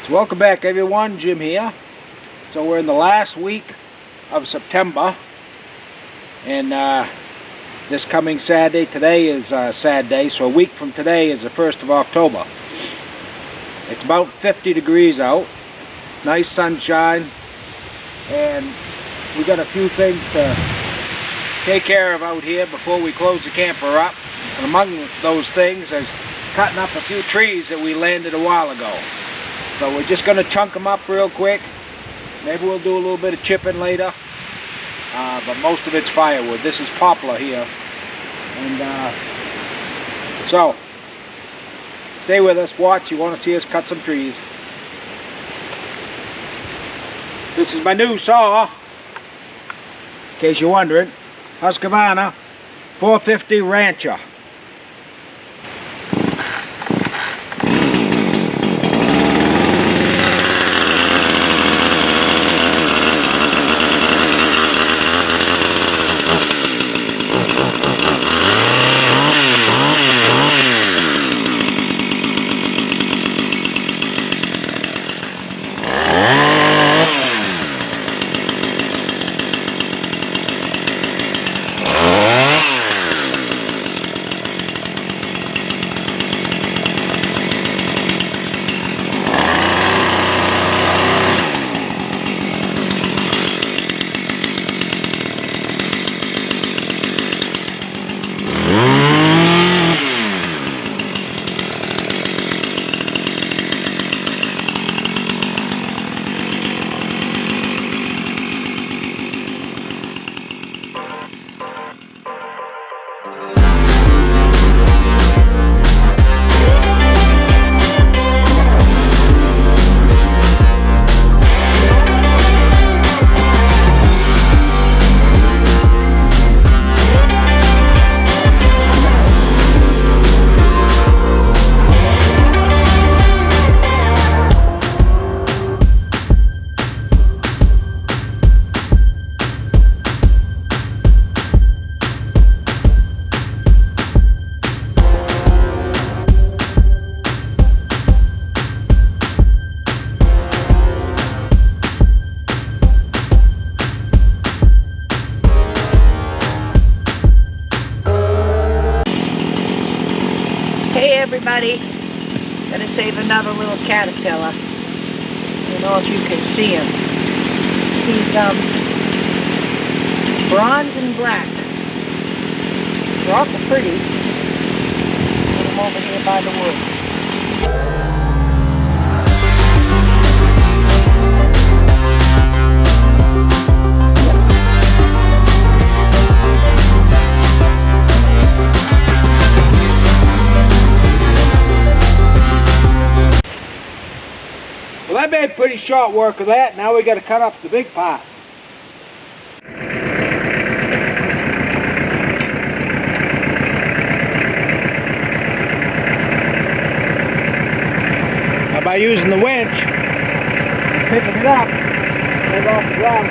So welcome back everyone, Jim here. So we're in the last week of September, and this coming Saturday, today is a sad day, so a week from today is the 1st of October. It's about 50 degrees out, nice sunshine, and we got a few things to take care of out here before we close the camper up. And among those things is cutting up a few trees that we landed a while ago. So we're just going to chunk them up real quick. Maybe we'll do a little bit of chipping later. But most of it's firewood. This is poplar here. And so, stay with us, watch. You want to see us cut some trees. This is my new saw, in case you're wondering. Husqvarna 450 Rancher. Hey everybody, gonna save another little caterpillar. I don't know if you can see him. He's bronze and black. They're awful pretty. Put him over here by the woods. Well, I made pretty short work of that. Now we got to cut up the big part. Now by using the winch, picking it up, right off the ground.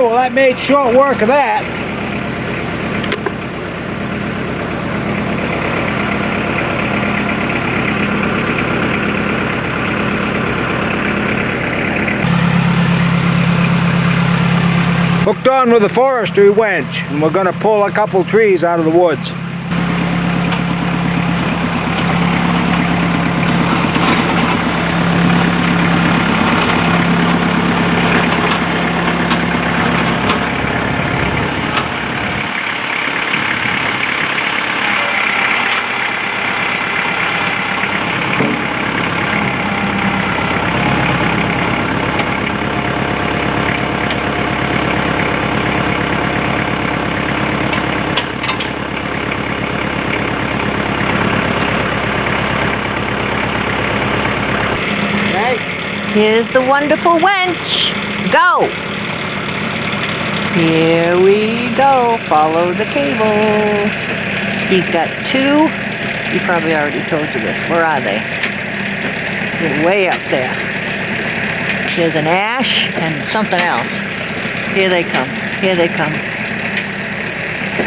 well, that made short work of that. Hooked on with a forestry winch, and we're going to pull a couple trees out of the woods. Here's the wonderful winch. Go! Here we go. Follow the cable. He's got two. He probably already told you this. Where are they? They're way up there. There's an ash and something else. Here they come. Here they come.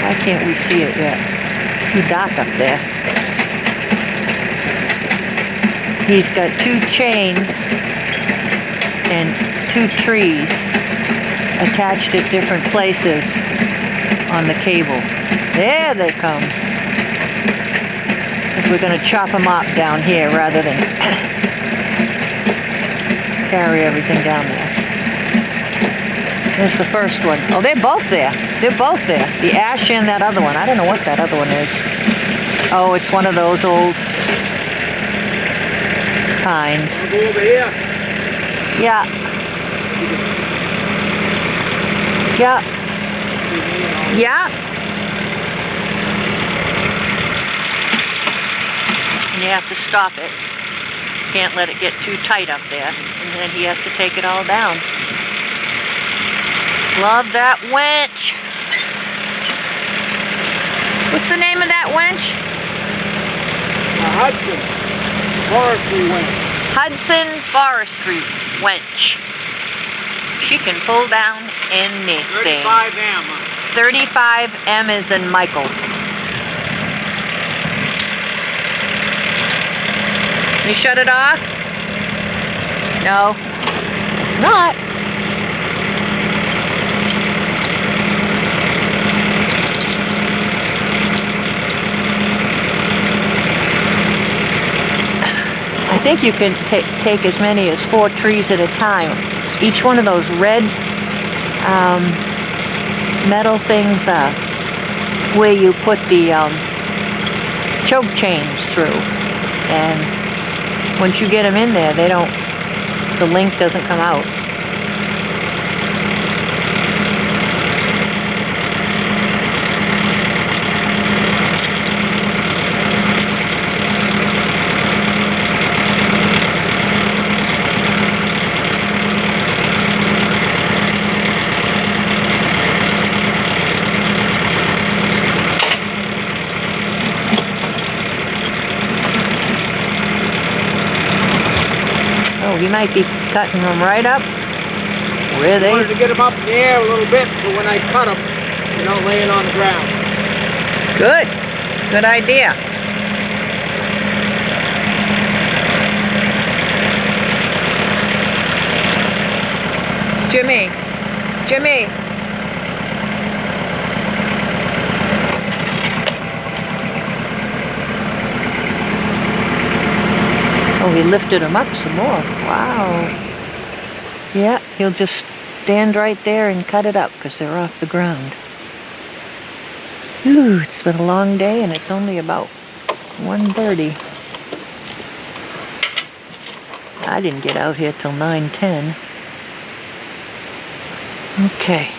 Why can't we see it yet? Too dark up there. He's got two chains and two trees attached at different places on the cable. There they come. Because we're going to chop them up down here rather than carry everything down there. There's the first one. Oh, they're both there. They're both there. The ash and that other one. I don't know what that other one is. Oh, it's one of those old pines. I'll go over here. Yeah. Yeah. Yeah. And you have to stop it. Can't let it get too tight up there. And then he has to take it all down. Love that winch. What's the name of that winch? Hudson Forestry Winch. Hudson Forestry Winch. She can pull down anything. 35M. 35M is in Michael. You shut it off? No, it's not. I think you can take as many as 4 trees at a time. Each one of those red metal things where you put the choke chains through. And once you get them in there, the link doesn't come out. Oh, he might be cutting them right up where they... I wanted to get them up in the air a little bit so when I cut them, they're not laying on the ground. Good. Good idea. Jimmy. Jimmy. Oh, he lifted him up some more. Wow. Yeah, he'll just stand right there and cut it up because they're off the ground. Ooh, it's been a long day and it's only about 1:30. I didn't get out here till 9:10. Okay.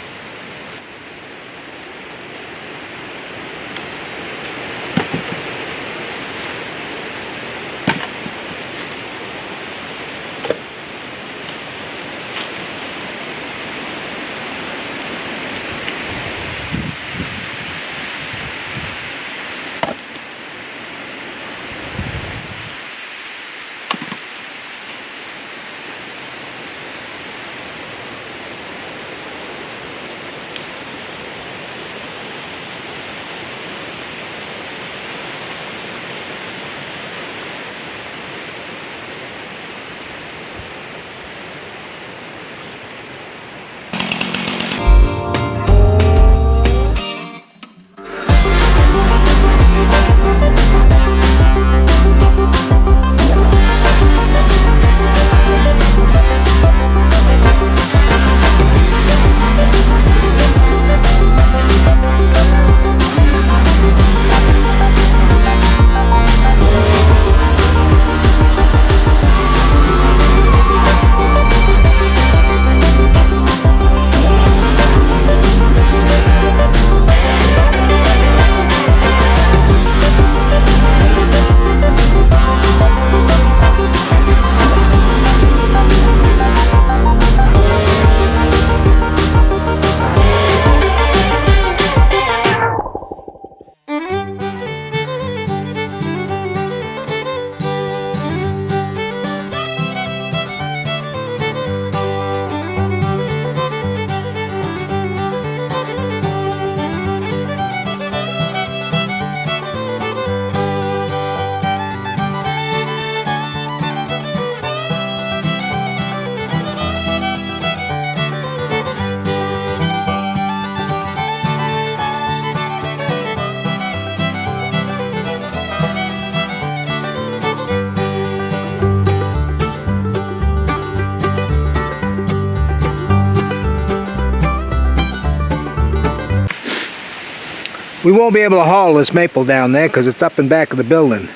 We won't be able to haul this maple down there because it's up in back of the building.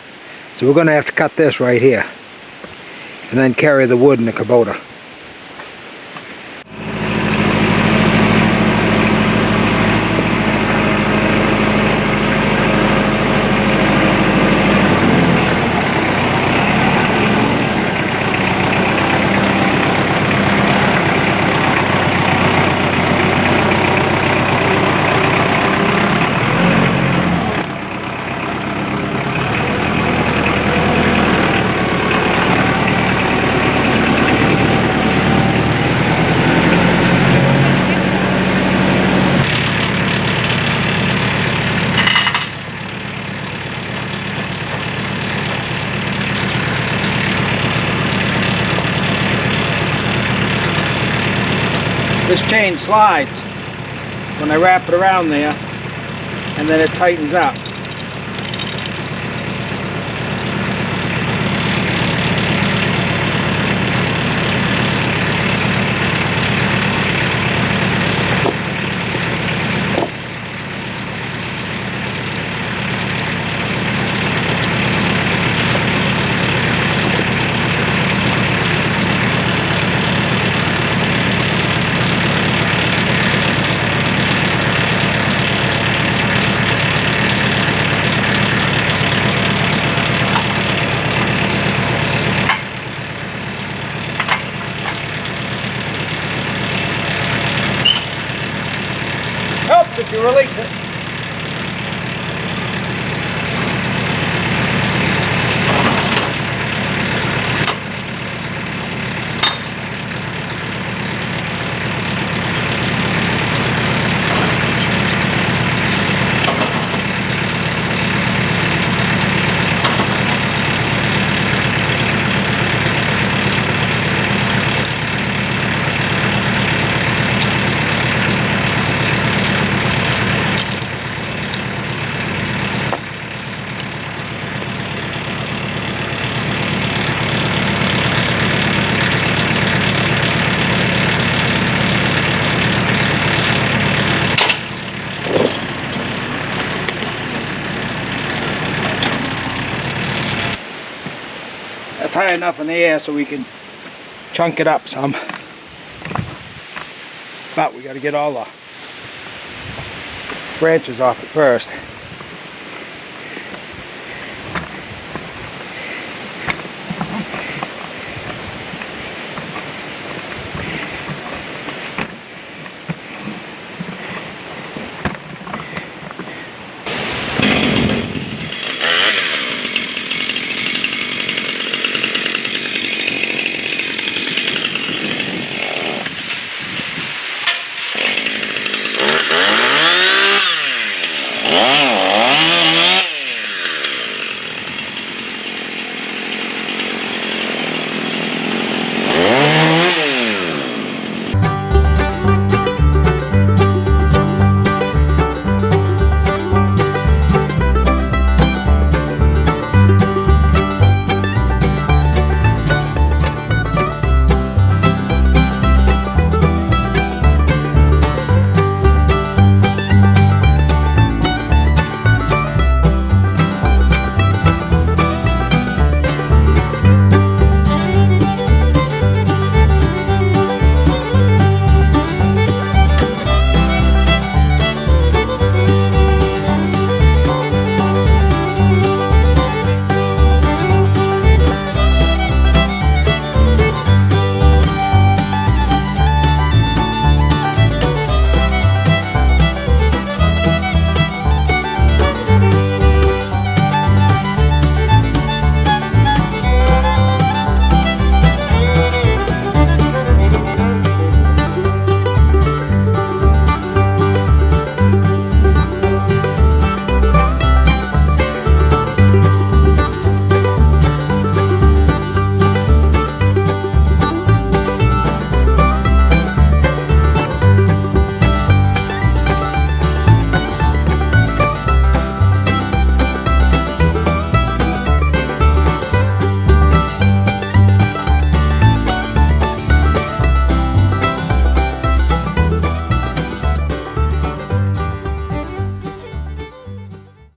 So we're going to have to cut this right here. And then carry the wood in the Kubota. This chain slides when I wrap it around there, and then it tightens up. Helps if you release it. That's high enough in the air so we can chunk it up some. But we got to get all the branches off it first.